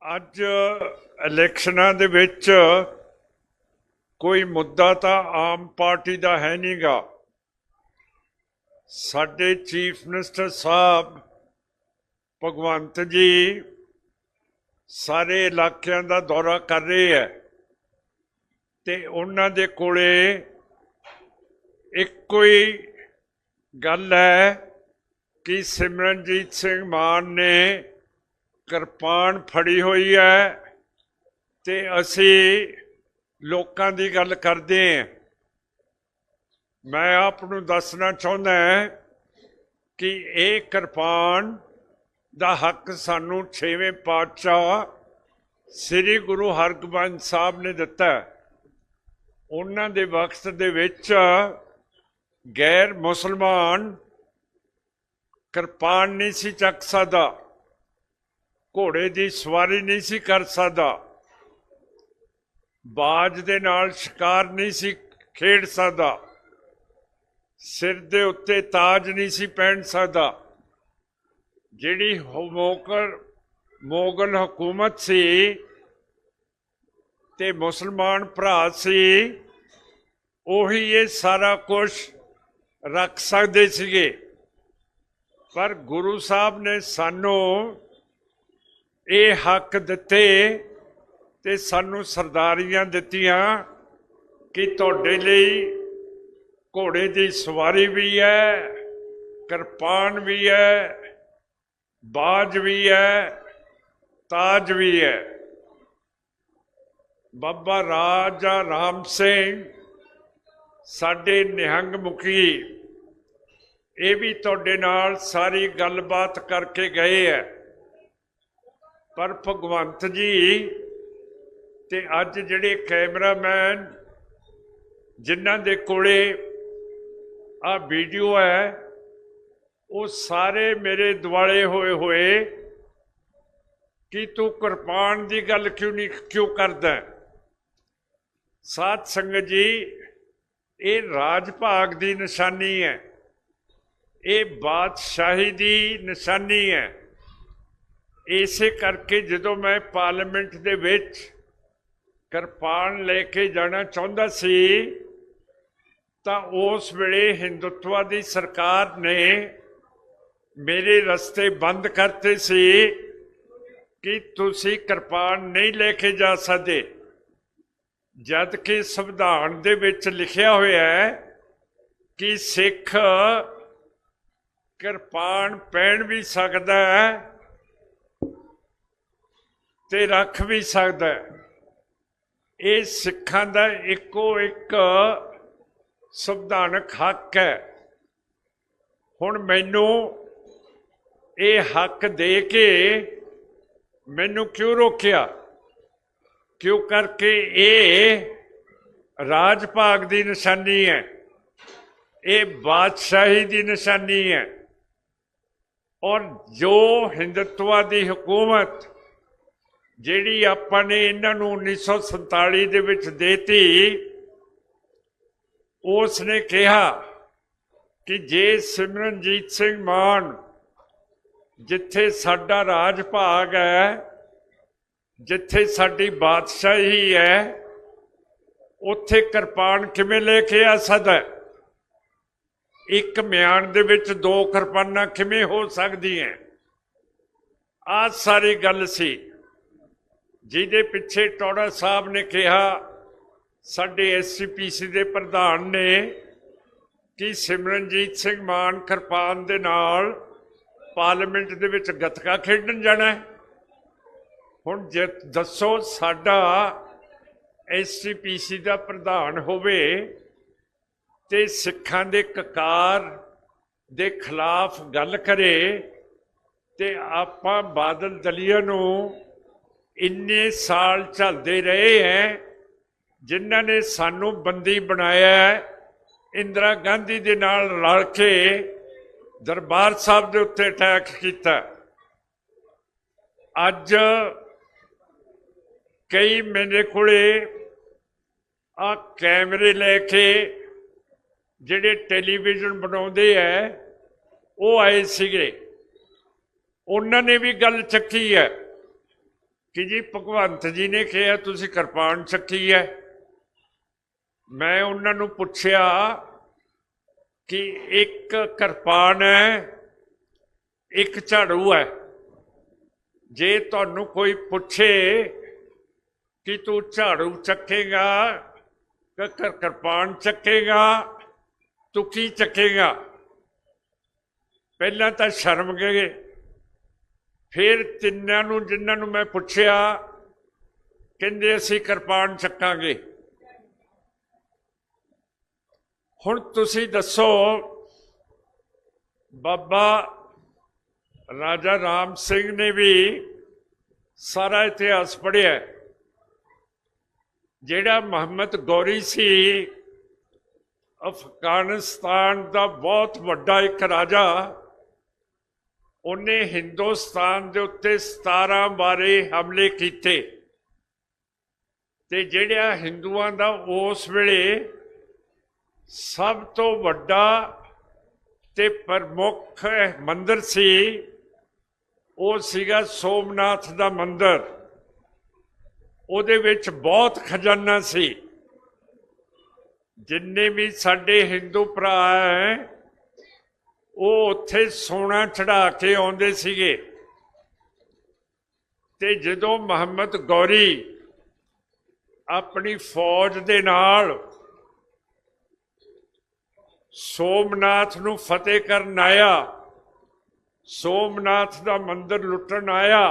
ਅੱਜ ਇਲੈਕਸ਼ਨਾਂ ਦੇ ਵਿੱਚ ਕੋਈ ਮੁੱਦਾ ਤਾਂ ਆਮ ਪਾਰਟੀ ਦਾ ਹੈ ਨਹੀਂ ਗਾ। ਸਾਡੇ ਚੀਫ ਮਿਨਿਸਟਰ ਸਾਹਿਬ ਭਗਵੰਤ ਜੀ ਸਾਰੇ ਇਲਾਕਿਆਂ ਦਾ ਦੌਰਾ ਕਰ ਰਹੇ ਹੈ ਤੇ ਉਹਨਾਂ ਦੇ ਕੋਲੇ ਇੱਕੋ ਹੀ ਗੱਲ ਹੈ ਕਿ ਸਿਮਰਨਜੀਤ ਸਿੰਘ ਮਾਨ ਨੇ ਕਿਰਪਾਨ ਫੜੀ ਹੋਈ ਹੈ ਤੇ ਅਸੀਂ ਲੋਕਾਂ ਦੀ ਗੱਲ ਕਰਦੇ ਹਾਂ। ਮੈਂ ਆਪ ਨੂੰ ਦੱਸਣਾ ਚਾਹੁੰਦਾ ਕਿ ਇਹ ਕਿਰਪਾਨ ਦਾ ਹੱਕ ਸਾਨੂੰ 6ਵੇਂ ਪਾਤਸ਼ਾਹ ਸ੍ਰੀ ਗੁਰੂ ਹਰਗੋਬਿੰਦ ਸਾਹਿਬ ਨੇ ਦਿੱਤਾ। ਉਹਨਾਂ ਦੇ ਵਕਤ ਦੇ ਵਿੱਚ ਗੈਰ ਮੁਸਲਮਾਨ ਕਿਰਪਾਨ ਨਹੀਂ ਸੀ ਚੱਕ ਸਕਦਾ, ਘੋੜੇ ਦੀ ਸਵਾਰੀ ਨਹੀਂ ਸੀ ਕਰ ਸਕਦਾ, ਬਾਜ ਦੇ ਨਾਲ ਸ਼ਿਕਾਰ ਨਹੀਂ ਸੀ ਖੇਡ ਸਕਦਾ, ਸਿਰ ਦੇ ਉੱਤੇ ਤਾਜ ਨਹੀਂ ਸੀ ਪਹਿਨ ਸਕਦਾ। ਜਿਹੜੀ ਮੁਗਲ ਹਕੂਮਤ ਸੀ ਤੇ ਮੁਸਲਮਾਨ ਭਰਾ ਸੀ, ਉਹੀ ਇਹ ਸਾਰਾ ਕੁਝ ਰੱਖ ਸਕਦੇ ਸੀਗੇ। ਪਰ ਗੁਰੂ ਸਾਹਿਬ ਨੇ ਸਾਨੂੰ ਇਹ ਹੱਕ ਦਿੱਤੇ ਤੇ ਸਾਨੂੰ ਸਰਦਾਰੀਆਂ ਦਿੱਤੀਆਂ ਕਿ ਤੁਹਾਡੇ ਲਈ ਘੋੜੇ ਦੀ ਸਵਾਰੀ ਵੀ ਹੈ, ਕਿਰਪਾਨ ਵੀ ਹੈ, ਬਾਜ ਵੀ ਹੈ, ਤਾਜ ਵੀ ਹੈ। ਬਾਬਾ ਰਾਜਾ ਰਾਮ ਸਿੰਘ ਸਾਡੇ ਨਿਹੰਗ ਮੁਖੀ, ਇਹ ਵੀ ਤੁਹਾਡੇ ਨਾਲ ਸਾਰੀ ਗੱਲਬਾਤ ਕਰਕੇ ਗਏ ਹੈ। ਪਰ ਭਗਵੰਤ ਜੀ ਤੇ ਅੱਜ ਜਿਹੜੇ ਕੈਮਰਾਮੈਨ ਜਿਨ੍ਹਾਂ ਦੇ ਕੋਲੇ ਆ ਵੀਡੀਓ ਹੈ, ਉਹ ਸਾਰੇ ਮੇਰੇ ਦੁਆਲੇ ਹੋਏ ਕਿ ਤੂੰ ਕਿਰਪਾਨ ਦੀ ਗੱਲ ਕਿਉਂ ਕਰਦਾ। ਸਾਧ ਸੰਗਤ ਜੀ, ਇਹ ਰਾਜ ਭਾਗ ਦੀ ਨਿਸ਼ਾਨੀ ਹੈ, ਇਹ ਬਾਦਸ਼ਾਹੀ ਦੀ ਨਿਸ਼ਾਨੀ ਹੈ। ਇਸੇ ਕਰਕੇ ਜਦੋਂ ਮੈਂ ਪਾਰਲੀਮੈਂਟ ਦੇ ਵਿੱਚ ਕਿਰਪਾਨ ਲੈ ਕੇ ਜਾਣਾ ਚਾਹੁੰਦਾ ਸੀ ਤਾਂ ਉਸ ਵੇਲੇ ਹਿੰਦੂਤਵਾ ਦੀ ਸਰਕਾਰ ਨੇ ਮੇਰੇ ਰਸਤੇ ਬੰਦ ਕਰਤੇ ਸੀ ਕਿ ਤੁਸੀਂ ਕਿਰਪਾਨ ਨਹੀਂ ਲੈ ਕੇ ਜਾ ਸਕਦੇ, ਜਦ ਕਿ ਸੰਵਿਧਾਨ ਦੇ ਵਿੱਚ ਲਿਖਿਆ ਹੋਇਆ ਹੈ ਕਿ ਸਿੱਖ ਕਿਰਪਾਨ ਪਹਿਨ ਵੀ ਸਕਦਾ ਹੈ ਤੇ ਰੱਖ ਵੀ ਸਕਦਾ ਹੈ। ਇਹ ਸਿੱਖਾਂ ਦਾ ਇੱਕੋ ਇੱਕ ਸੰਵਿਧਾਨਕ ਹੱਕ ਹੈ। ਹੁਣ ਮੈਨੂੰ ਇਹ ਹੱਕ ਦੇ ਕੇ ਮੈਨੂੰ ਕਿਉਂ ਰੋਕਿਆ? ਕਿਉਂ ਕਰਕੇ ਇਹ ਰਾਜ ਭਾਗ ਦੀ ਨਿਸ਼ਾਨੀ ਹੈ, ਇਹ ਬਾਦਸ਼ਾਹੀ ਦੀ ਨਿਸ਼ਾਨੀ ਹੈ। ਔਰ ਜੋ ਹਿੰਦੂਤਵਾ ਦੀ ਹਕੂਮਤ ਜਿਹੜੀ ਆਪਾਂ ਨੇ ਇਹਨਾਂ ਨੂੰ 1947 ਦੇ ਵਿੱਚ ਦੇਤੀ, ਉਸ ਨੇ ਕਿਹਾ ਕਿ ਜੇ ਸਿਮਰਨਜੀਤ ਸਿੰਘ ਮਾਨ ਜਿੱਥੇ ਸਾਡਾ ਰਾਜ ਭਾਗ ਹੈ, ਜਿੱਥੇ ਸਾਡੀ ਬਾਦਸ਼ਾਹੀ ਹੈ, ਉੱਥੇ ਕਿਰਪਾਨ ਕਿਵੇਂ ਲੈ ਕੇ ਆ ਸਕਦਾ? ਇੱਕ ਮਿਆਨ ਦੇ ਵਿੱਚ 2 ਕਿਰਪਾਨਾਂ ਕਿਵੇਂ ਹੋ ਸਕਦੀਆਂ? ਆਹ ਸਾਰੀ ਗੱਲ ਸੀ ਜਿਹਦੇ ਪਿੱਛੇ ਟੌੜਾ ਸਾਹਿਬ ਨੇ ਕਿਹਾ, ਸਾਡੇ SCPC ਦੇ ਪ੍ਰਧਾਨ ਨੇ, ਕਿ ਸਿਮਰਨਜੀਤ ਸਿੰਘ ਮਾਨ ਕਿਰਪਾਨ ਦੇ ਨਾਲ ਪਾਰਲੀਮੈਂਟ ਦੇ ਵਿੱਚ ਗੱਤਕਾ ਖੇਡਣ ਜਾਣਾ ਹੈ। ਹੁਣ ਜੇ ਦੱਸੋ, ਸਾਡਾ SCPC ਦਾ ਪ੍ਰਧਾਨ ਹੋਵੇ ਤੇ ਸਿੱਖਾਂ ਦੇ ਕਕਾਰ ਦੇ ਖਿਲਾਫ ਗੱਲ ਕਰੇ ਤੇ ਆਪਾਂ ਬਾਦਲ ਦਲੀਆ ਨੂੰ ਇੰਨੇ ਸਾਲ ਝੱਲਦੇ ਰਹੇ ਹੈ, ਜਿਨ੍ਹਾਂ ਨੇ ਸਾਨੂੰ ਬੰਦੀ ਬਣਾਇਆ, ਇੰਦਰਾ ਗਾਂਧੀ ਦੇ ਨਾਲ ਰਲ ਕੇ ਦਰਬਾਰ ਸਾਹਿਬ ਦੇ ਉੱਤੇ ਅਟੈਕ ਕੀਤਾ। ਅੱਜ ਕਈ ਮੇਰੇ ਕੋਲੇ ਆ ਕੈਮਰੇ ਲੈ ਕੇ ਜਿਹੜੇ ਟੈਲੀਵਿਜ਼ਨ ਬਣਾਉਂਦੇ ਹੈ, ਉਹ ਆਏ ਸੀਗੇ। ਉਹਨਾਂ ਨੇ ਵੀ ਗੱਲ ਚੱਕੀ ਹੈ कि जी भगवंत जी ने कहा तुसी किरपान चक्की है। मैं उन्होंने पूछया कि एक किरपान है एक झाड़ू है, जे तुहानू कोई पूछे कि तू झाड़ू चकेगा किरपान चकेगा तू की चकेगा? पहला तो शर्म गए, फिर तिन्नों जिन्होंने मैं पूछया कहते असी किरपान चकांगे। हुण तुसी दसो, बाबा राजा राम सिंह ने भी सारा इतिहास पढ़िया। जिहड़ा मुहम्मद गौरी सी अफगानिस्तान का बहुत वड्डा एक राजा, उन्हें हिंदुस्तान के उत्ते 17 बारे हमले किए ते जिहड़ा हिंदुआं दा उस वेले सब तो वड्डा ते प्रमुख मंदिर सी वो सीगा सोमनाथ दा मंदिर। उहदे विच बहुत खजाना सी। जिन्ने भी साडे हिंदू भरा है वो उत्थे सोना चढ़ा के आउंदे सीगे। ते जदों मुहम्मद गौरी अपनी फौज दे नाल सोमनाथ नूं फतेह करन आया, सोमनाथ दा मंदिर लुटन आया,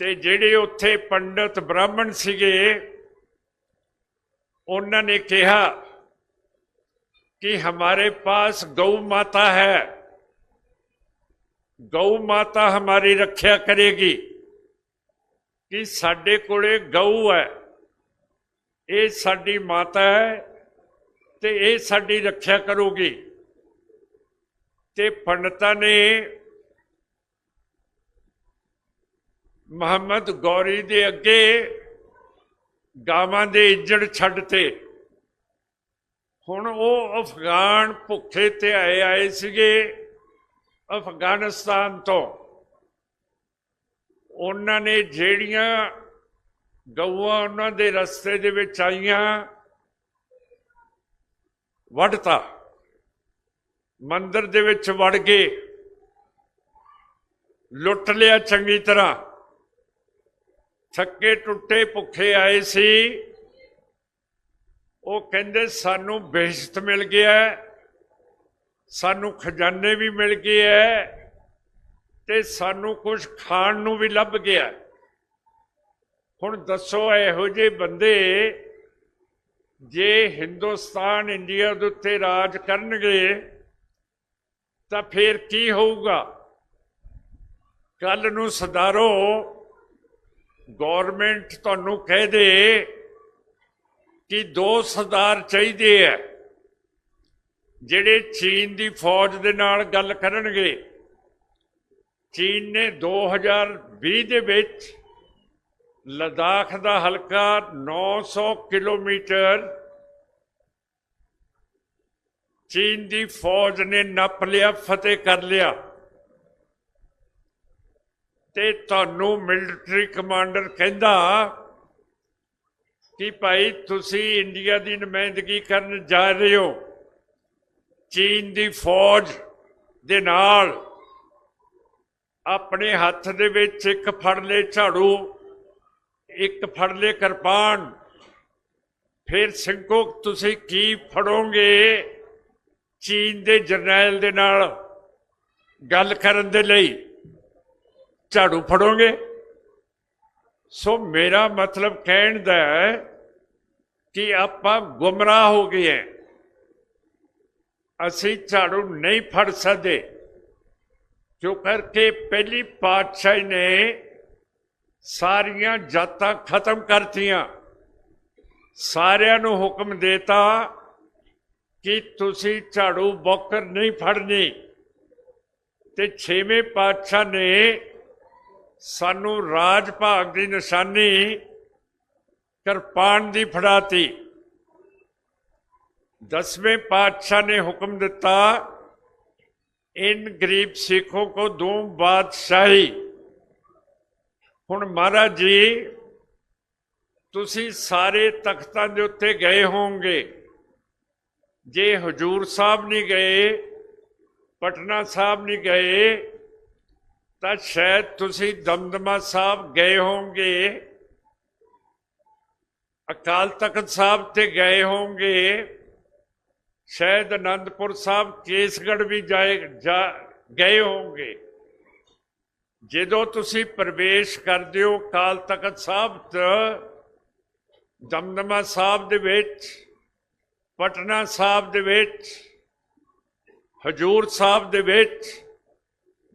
ते जिहड़े उत्थे पंडित ब्राह्मण सीगे उन्होंने कहा कि हमारे पास गौ माता है, गौ माता हमारी रक्षा करेगी, कि साडे कोले गौ है, ये साडी माता है ते ये साडी रक्षा करोगी। ते पंडितां ने मुहम्मद गौरी दे अगे गावां दे इज्जड़ छड्डते। हुण वो अफगान भुखे ते आए सीगे अफगानिस्तान तो। उन्होंने जेड़ियां गऊआं उन्हां दे रस्ते दे विच आईयां वढ़ता, मंदिर दे विच वड़ गए, लुट लिया चंगी तरह। थके टुटे भुखे आए सी, वो कहंदे सानू बेइज्जत मिल गया, सानू खजाने भी मिल गए है ते सानू कुछ खाण नू भी लभ गया। हुण दसो इहो जे बंदे जे हिंदुस्तान इंडिया दे उत्ते राज करनगे तां फिर की होऊगा? कल नू सदारो गौरमेंट तुहानू कह दे कि 2 सरदार चाहिए है जिहड़े चीन की फौज दे नाल गल करनगे। चीन ने 2020 दे विच लद्दाख का हल्का 900 किलोमीटर चीन की फौज ने नप लिया, फतेह कर लिया। ते तुहानू मिलिटरी कमांडर कहंदा कि भाई तुसी इंडिया की नुमाइंदगी करन जा रहे हो चीन की फौज दे नाल। अपने हथ दे विच एक फड़ ले झाड़ू, एक फड़ ले किरपान, फिर सिंघो तुसी की फड़ोगे? चीन दे जरनैल दे नाल गल करन दे लई झाड़ू फड़ोगे? सो मेरा मतलब कहण दा है कि आपां गुमराह हो गए हैं। असी झाड़ू नहीं फड़ सकते, जो करके पहली पातशाही ने सारियां जातां खत्म करतियां, सारियां नूं हुक्म देता कि तुसी झाड़ू बौकर नहीं फड़नी। ते 6वें पातशाह ने सानू राज भाग की निशानी किरपान की फड़ाती। 10वें पातशाह ने हुक्म दिता इन गरीब सिखों को दूं बादशाही, ਹੁਣ ਮਹਾਰਾਜ ਜੀ ਤੁਸੀਂ ਸਾਰੇ ਤਖਤਾਂ ਦੇ ਉੱਤੇ ਗਏ ਹੋਵੋਗੇ, ਜੇ ਹਜ਼ੂਰ ਸਾਹਿਬ ਨਹੀਂ ਗਏ, ਪਟਨਾ ਸਾਹਿਬ ਨਹੀਂ ਗਏ, ਤਾਂ ਸ਼ਾਇਦ ਤੁਸੀਂ ਦਮਦਮਾ ਸਾਹਿਬ ਗਏ ਹੋਵੋਗੇ, ਅਕਾਲ ਤਖਤ ਸਾਹਿਬ ਤੇ ਗਏ ਹੋਵੋਗੇ, ਸ਼ਾਇਦ ਅਨੰਦਪੁਰ ਸਾਹਿਬ ਕੇਸਗੜ੍ਹ ਵੀ ਗਏ ਹੋਵੋਗੇ। ਜਦੋਂ ਤੁਸੀਂ ਪ੍ਰਵੇਸ਼ ਕਰਦੇ ਹੋ ਅਕਾਲ ਤਖਤ ਸਾਹਿਬ ਦਮਦਮਾ ਸਾਹਿਬ ਦੇ ਵਿੱਚ, ਪਟਨਾ ਸਾਹਿਬ ਦੇ ਵਿੱਚ, ਹਜ਼ੂਰ ਸਾਹਿਬ ਦੇ ਵਿੱਚ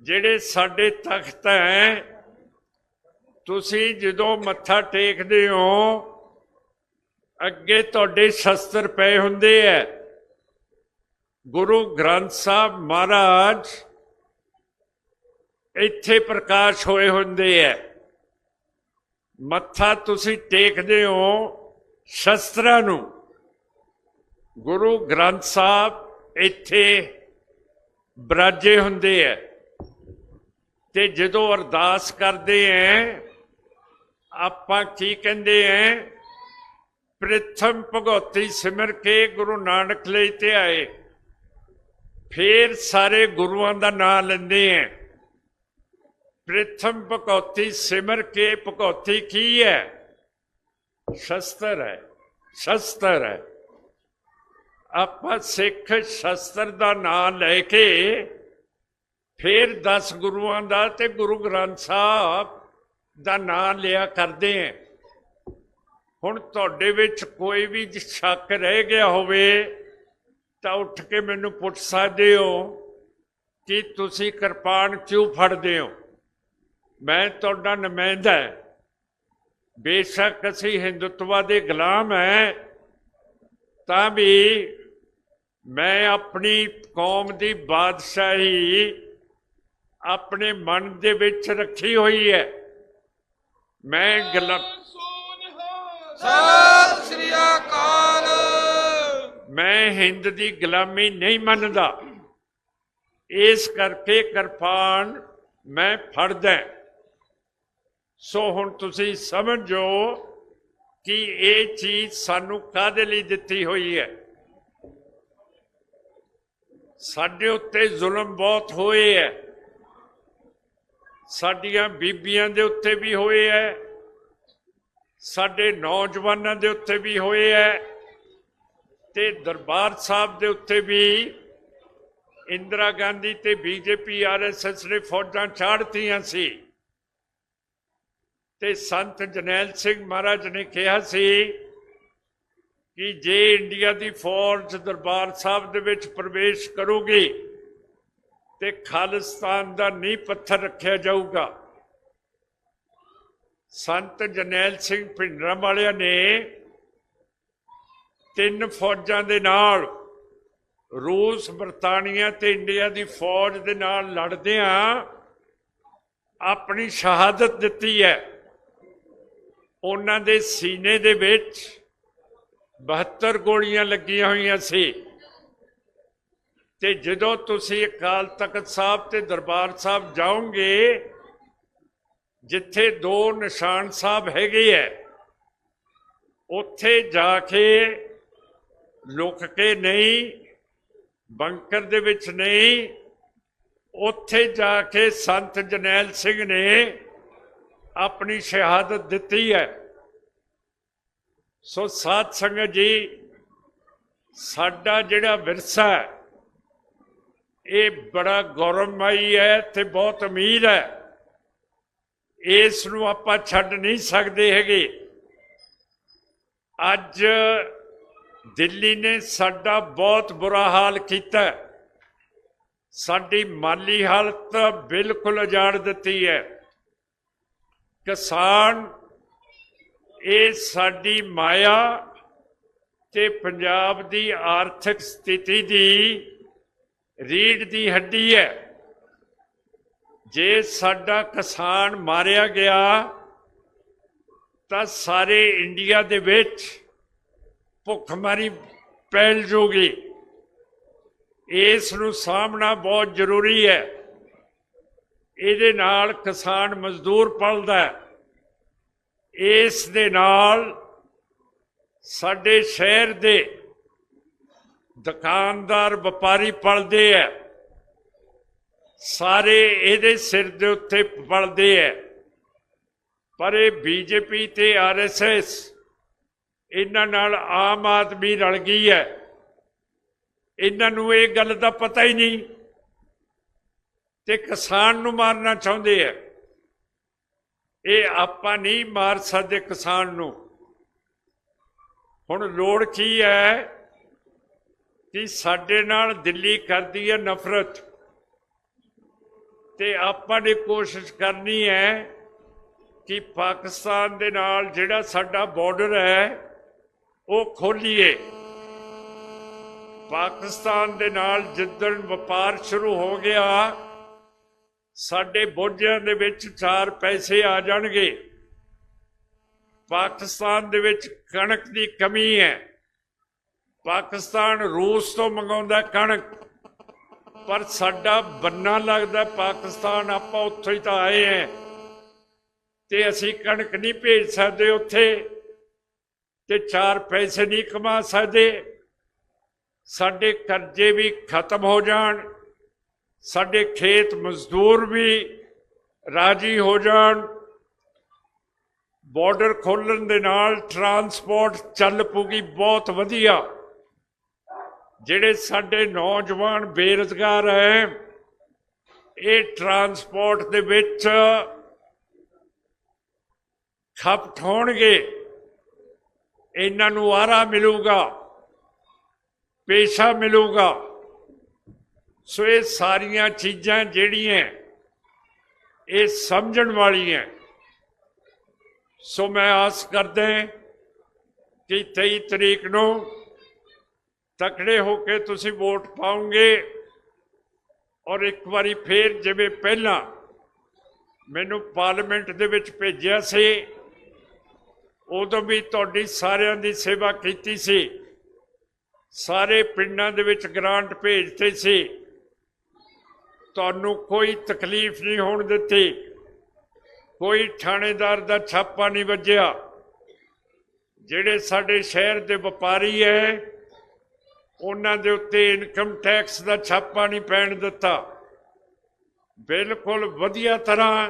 ਜਿਹੜੇ ਸਾਡੇ ਤਖਤ ਹੈ, ਤੁਸੀਂ ਜਦੋਂ ਮੱਥਾ ਟੇਕਦੇ ਹੋ ਅੱਗੇ ਤੁਹਾਡੇ ਸ਼ਸਤਰ ਪਏ ਹੁੰਦੇ ਹੈ। ਗੁਰੂ ਗ੍ਰੰਥ ਸਾਹਿਬ ਮਹਾਰਾਜ ਇੱਥੇ ਪ੍ਰਕਾਸ਼ ਹੋਏ ਹੁੰਦੇ ਹੈ। ਮੱਥਾ ਤੁਸੀਂ ਟੇਕਦੇ ਹੋ ਸ਼ਸਤਰਾਂ ਨੂੰ, ਗੁਰੂ ਗ੍ਰੰਥ ਸਾਹਿਬ ਇੱਥੇ ਬਿਰਾਜੇ ਹੁੰਦੇ ਹੈ। ਤੇ ਜਦੋਂ ਅਰਦਾਸ ਕਰਦੇ ਹੈ ਆਪਾਂ ਕੀ ਕਹਿੰਦੇ ਹੈ? ਪ੍ਰਥਮ ਭਗਉਤੀ ਸਿਮਰ ਕੇ ਗੁਰੂ ਨਾਨਕ ਲਈ ਤੇ ਆਏ। ਫਿਰ ਸਾਰੇ ਗੁਰੂਆਂ ਦਾ ਨਾਮ ਲੈਂਦੇ ਹੈ। ਪ੍ਰਥਮ ਭਗਉਤੀ ਸਿਮਰ ਕੇ, ਭਗਉਤੀ ਕੀ ਹੈ? ਸ਼ਸਤਰ ਹੈ, ਸ਼ਸਤਰ ਹੈ। ਆਪਾਂ ਸਿੱਖ ਸ਼ਸਤਰ ਦਾ ਨਾਮ ਲੈ ਕੇ ਫਿਰ 10 ਗੁਰੂਆਂ ਦਾ ਤੇ ਗੁਰੂ ਗ੍ਰੰਥ ਸਾਹਿਬ ਦਾ ਨਾਮ ਲਿਆ ਕਰਦੇ ਹੈ। ਹੁਣ ਤੁਹਾਡੇ ਵਿੱਚ ਕੋਈ ਵੀ ਸ਼ੱਕ ਰਹਿ ਗਿਆ ਹੋਵੇ ਤਾਂ ਉੱਠ ਕੇ ਮੈਨੂੰ ਪੁੱਛ ਸਕਦੇ ਹੋ ਕਿ ਤੁਸੀਂ ਕਿਰਪਾਨ ਕਿਉਂ ਫੜਦੇ ਹੋ। ਮੈਂ ਤੁਹਾਡਾ ਨੁਮਾਇੰਦਾ, ਬੇਸ਼ੱਕ ਅਸੀਂ ਹਿੰਦੂਤਵਾ ਦੇ ਗੁਲਾਮ ਹੈ, ਤਾਂ ਵੀ ਮੈਂ ਆਪਣੀ ਕੌਮ ਦੀ ਬਾਦਸ਼ਾਹੀ ਆਪਣੇ ਮਨ ਦੇ ਵਿੱਚ ਰੱਖੀ ਹੋਈ ਹੈ। ਮੈਂ ਸਤਿ ਸ੍ਰੀ ਅਕਾਲ। ਮੈਂ ਹਿੰਦ ਦੀ ਗੁਲਾਮੀ ਨਹੀਂ ਮੰਨਦਾ, ਇਸ ਕਰਕੇ ਕਿਰਪਾਨ ਮੈਂ ਫੜਦਾ। ਸੋ ਹੁਣ ਤੁਸੀਂ ਸਮਝੋ ਕਿ ਇਹ ਚੀਜ਼ ਸਾਨੂੰ ਕਾਹਦੇ ਲਈ ਦਿੱਤੀ ਹੋਈ ਹੈ। ਸਾਡੇ ਉੱਤੇ ਜ਼ੁਲਮ ਬਹੁਤ ਹੋਏ ਹੈ, ਸਾਡੀਆਂ ਬੀਬੀਆਂ ਦੇ ਉੱਤੇ ਵੀ ਹੋਏ ਹੈ, ਸਾਡੇ ਨੌਜਵਾਨਾਂ ਦੇ ਉੱਤੇ ਵੀ ਹੋਏ ਹੈ, ਤੇ ਦਰਬਾਰ ਸਾਹਿਬ ਦੇ ਉੱਤੇ ਵੀ ਇੰਦਰਾ ਗਾਂਧੀ ਤੇ ਬੀਜੇਪੀ RSS ਨੇ ਫੌਜਾਂ ਚਾੜਤੀਆਂ ਸੀ। ਤੇ ਸੰਤ ਜਰਨੈਲ ਸਿੰਘ ਮਹਾਰਾਜ ਨੇ ਕਿਹਾ ਸੀ ਕਿ ਜੇ ਇੰਡੀਆ ਦੀ ਫੌਜ ਦਰਬਾਰ ਸਾਹਿਬ ਦੇ ਵਿੱਚ ਪ੍ਰਵੇਸ਼ ਕਰੂਗੀ ਤੇ ਖਾਲਿਸਤਾਨ ਦਾ ਨੀਂਹ ਪੱਥਰ ਰੱਖਿਆ ਜਾਊਗਾ। ਸੰਤ ਜਰਨੈਲ ਸਿੰਘ ਭਿੰਡਰਾਂ ਵਾਲਿਆਂ ਨੇ 3 ਫੌਜਾਂ ਦੇ ਨਾਲ, ਰੂਸ, ਬਰਤਾਨੀਆ ਤੇ ਇੰਡੀਆ ਦੀ ਫੌਜ ਦੇ ਨਾਲ ਲੜਦਿਆਂ ਆਪਣੀ ਸ਼ਹਾਦਤ ਦਿੱਤੀ ਹੈ। ਉਹਨਾਂ ਦੇ ਸੀਨੇ ਦੇ ਵਿੱਚ 72 ਗੋਲੀਆਂ ਲੱਗੀਆਂ ਹੋਈਆਂ ਸੀ। ਤੇ ਜਦੋਂ ਤੁਸੀਂ ਅਕਾਲ ਤਖਤ ਸਾਹਿਬ ਤੇ ਦਰਬਾਰ ਸਾਹਿਬ ਜਾਓਗੇ, ਜਿੱਥੇ 2 ਨਿਸ਼ਾਨ ਸਾਹਿਬ ਹੈਗੇ ਹੈ, ਉੱਥੇ ਜਾ ਕੇ ਲੁਕ ਕੇ ਨਹੀਂ, ਬੰਕਰ ਦੇ ਵਿੱਚ ਨਹੀਂ, ਉੱਥੇ ਜਾ ਕੇ ਸੰਤ ਜਰਨੈਲ ਸਿੰਘ ਨੇ ਆਪਣੀ ਸ਼ਹਾਦਤ ਦਿੱਤੀ ਹੈ। ਸੋ ਸਾਧ ਸੰਗਤ ਜੀ, ਸਾਡਾ ਜਿਹੜਾ ਵਿਰਸਾ ਹੈ ਇਹ ਬੜਾ ਗੌਰਵਮਈ ਹੈ ਤੇ ਬਹੁਤ ਅਮੀਰ ਹੈ। ਇਸ ਨੂੰ ਆਪਾਂ ਛੱਡ ਨਹੀਂ ਸਕਦੇ ਹੈਗੇ। ਅੱਜ ਦਿੱਲੀ ਨੇ ਸਾਡਾ ਬਹੁਤ ਬੁਰਾ ਹਾਲ ਕੀਤਾ, ਸਾਡੀ ਮਾਲੀ ਹਾਲਤ ਬਿਲਕੁਲ ਉਜਾੜ ਦਿੱਤੀ ਹੈ। ਕਿਸਾਨ ਇਹ ਸਾਡੀ ਮਾਇਆ ਤੇ ਪੰਜਾਬ ਦੀ ਆਰਥਿਕ ਸਥਿਤੀ ਦੀ ਰੀੜ੍ਹ ਦੀ ਹੱਡੀ ਹੈ। ਜੇ ਸਾਡਾ ਕਿਸਾਨ ਮਾਰਿਆ ਗਿਆ ਤਾਂ ਸਾਰੇ ਇੰਡੀਆ ਦੇ ਵਿੱਚ ਭੁੱਖਮਰੀ ਫੈਲ ਜੂਗੀ। ਇਸ ਨੂੰ ਸਾਹਮਣਾ ਬਹੁਤ ਜ਼ਰੂਰੀ ਹੈ। ਇਹਦੇ ਨਾਲ ਕਿਸਾਨ ਮਜ਼ਦੂਰ ਪਲਦਾ ਹੈ, ਇਸ ਦੇ ਨਾਲ ਸਾਡੇ ਸ਼ਹਿਰ ਦੇ ਦੁਕਾਨਦਾਰ ਵਪਾਰੀ ਪਲਦੇ ਹੈ, ਸਾਰੇ ਇਹਦੇ ਸਿਰ ਦੇ ਉੱਤੇ ਪਲਦੇ ਹੈ। ਪਰ ਇਹ ਬੀਜੇਪੀ ਤੇ ਆਰਐਸਐਸ ਇਹਨਾਂ ਨਾਲ ਆਮ ਆਦਮੀ ਰਲ ਗਈ ਹੈ। ਇਹਨਾਂ ਨੂੰ ਇਹ ਗੱਲ ਦਾ ਪਤਾ ਹੀ ਨਹੀਂ ਤੇ ਕਿਸਾਨ ਨੂੰ ਮਾਰਨਾ ਚਾਹੁੰਦੇ ਹੈ। ਇਹ ਆਪਾਂ ਨਹੀਂ ਮਾਰ ਸਕਦੇ ਕਿਸਾਨ ਨੂੰ। ਹੁਣ ਲੋੜ ਕੀ ਹੈ ਕਿ ਸਾਡੇ ਨਾਲ ਦਿੱਲੀ ਕਰਦੀ ਹੈ ਨਫ਼ਰਤ, ਤੇ ਆਪਾਂ ਨੇ ਕੋਸ਼ਿਸ਼ ਕਰਨੀ ਹੈ ਕਿ ਪਾਕਿਸਤਾਨ ਦੇ ਨਾਲ ਜਿਹੜਾ ਸਾਡਾ ਬਾਰਡਰ ਹੈ ਉਹ ਖੋਲੀਏ। ਪਾਕਿਸਤਾਨ ਦੇ ਨਾਲ ਜਿੱਦਣ ਵਪਾਰ ਸ਼ੁਰੂ ਹੋ ਗਿਆ, ਸਾਡੇ ਬੋਝਿਆਂ ਦੇ ਵਿੱਚ 4 ਪੈਸੇ ਆ ਜਾਣਗੇ। ਪਾਕਿਸਤਾਨ ਦੇ ਵਿੱਚ ਕਣਕ ਦੀ ਕਮੀ ਹੈ। ਪਾਕਿਸਤਾਨ ਰੂਸ ਤੋਂ ਮੰਗਾਉਂਦਾ ਕਣਕ, ਪਰ ਸਾਡਾ ਬੰਨਾ ਲੱਗਦਾ ਪਾਕਿਸਤਾਨ, ਆਪਾਂ ਉੱਥੋਂ ਹੀ ਤਾਂ ਆਏ हैं ਤੇ ਅਸੀਂ ਕਣਕ ਨਹੀਂ ਭੇਜ ਸਕਦੇ ਉੱਥੇ ਤੇ 4 ਪੈਸੇ ਨਹੀਂ ਕਮਾ ਸਕਦੇ। ਸਾਡੇ ਕਰਜ਼ੇ ਵੀ ਖਤਮ ਹੋ ਜਾਣ, ਸਾਡੇ ਖੇਤ ਮਜ਼ਦੂਰ ਵੀ ਰਾਜੀ ਹੋ ਜਾਣ। ਬਾਰਡਰ ਖੋਲ੍ਹਣ ਦੇ ਨਾਲ ਟਰਾਂਸਪੋਰਟ ਚੱਲ ਪੂਗੀ ਬਹੁਤ ਵਧੀਆ। ਜਿਹੜੇ ਸਾਡੇ ਨੌਜਵਾਨ ਬੇਰੁਜ਼ਗਾਰ ਹੈ, ਇਹ ਟਰਾਂਸਪੋਰਟ ਦੇ ਵਿੱਚ ਖਪਤ ਹੋਣਗੇ, ਇਹਨਾਂ ਨੂੰ ਆਰਾ ਮਿਲੂਗਾ, ਪੇਸ਼ਾ ਮਿਲੂਗਾ। ਸੋ ਇਹ ਸਾਰੀਆਂ ਚੀਜ਼ਾਂ ਜਿਹੜੀਆਂ ਇਹ ਸਮਝਣ ਵਾਲੀਆਂ। ਸੋ ਮੈਂ ਆਸ ਕਰਦਾ ਕਿ 23 ਤਰੀਕ ਨੂੰ ਤਕੜੇ ਹੋ ਕੇ ਤੁਸੀਂ ਵੋਟ ਪਾਓਗੇ ਔਰ ਇੱਕ ਵਾਰੀ ਫੇਰ ਜਿਵੇਂ ਪਹਿਲਾਂ ਮੈਨੂੰ ਪਾਰਲੀਮੈਂਟ ਦੇ ਵਿੱਚ ਭੇਜਿਆ ਸੀ, ਉਦੋਂ ਵੀ ਤੁਹਾਡੀ ਸਾਰਿਆਂ ਦੀ ਸੇਵਾ ਕੀਤੀ ਸੀ। ਸਾਰੇ ਪਿੰਡਾਂ ਦੇ ਵਿੱਚ ਗ੍ਰਾਂਟ ਭੇਜਦੇ ਸੀ, ਤੁਹਾਨੂੰ ਕੋਈ ਤਕਲੀਫ ਨਹੀਂ ਹੋਣ ਦਿੱਤੀ, ਕੋਈ ਥਾਣੇਦਾਰ ਦਾ ਛਾਪਾ ਨਹੀਂ ਵੱਜਿਆ। ਜਿਹੜੇ ਸਾਡੇ ਸ਼ਹਿਰ ਦੇ ਵਪਾਰੀ ਹੈ, ਉਹਨਾਂ ਦੇ ਉੱਤੇ ਇਨਕਮ ਟੈਕਸ ਦਾ ਛਾਪਾ ਨਹੀਂ ਪੈਣ ਦਿੱਤਾ। ਬਿਲਕੁਲ ਵਧੀਆ ਤਰ੍ਹਾਂ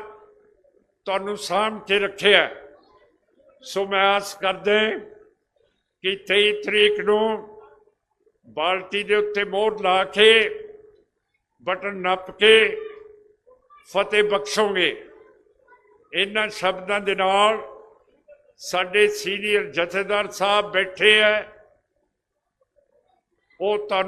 ਤੁਹਾਨੂੰ ਸਾਂਭ ਕੇ ਰੱਖਿਆ। ਸੋ ਮੈਂ ਆਸ ਕਰਦਾ ਕਿ 23 ਤਰੀਕ ਨੂੰ ਬਾਲਟੀ ਦੇ ਉੱਤੇ ਮੋਹਰ ਲਾ ਕੇ ਬਟਨ ਨੱਪ ਕੇ ਫਤਿਹ ਬਖਸ਼ੋਗੇ। ਇਹਨਾਂ ਸ਼ਬਦਾਂ ਦੇ ਨਾਲ ਸਾਡੇ ਸੀਨੀਅਰ ਜਥੇਦਾਰ ਸਾਹਿਬ ਬੈਠੇ ਹੈ, ਉਹ ਤੁਹਾਨੂੰ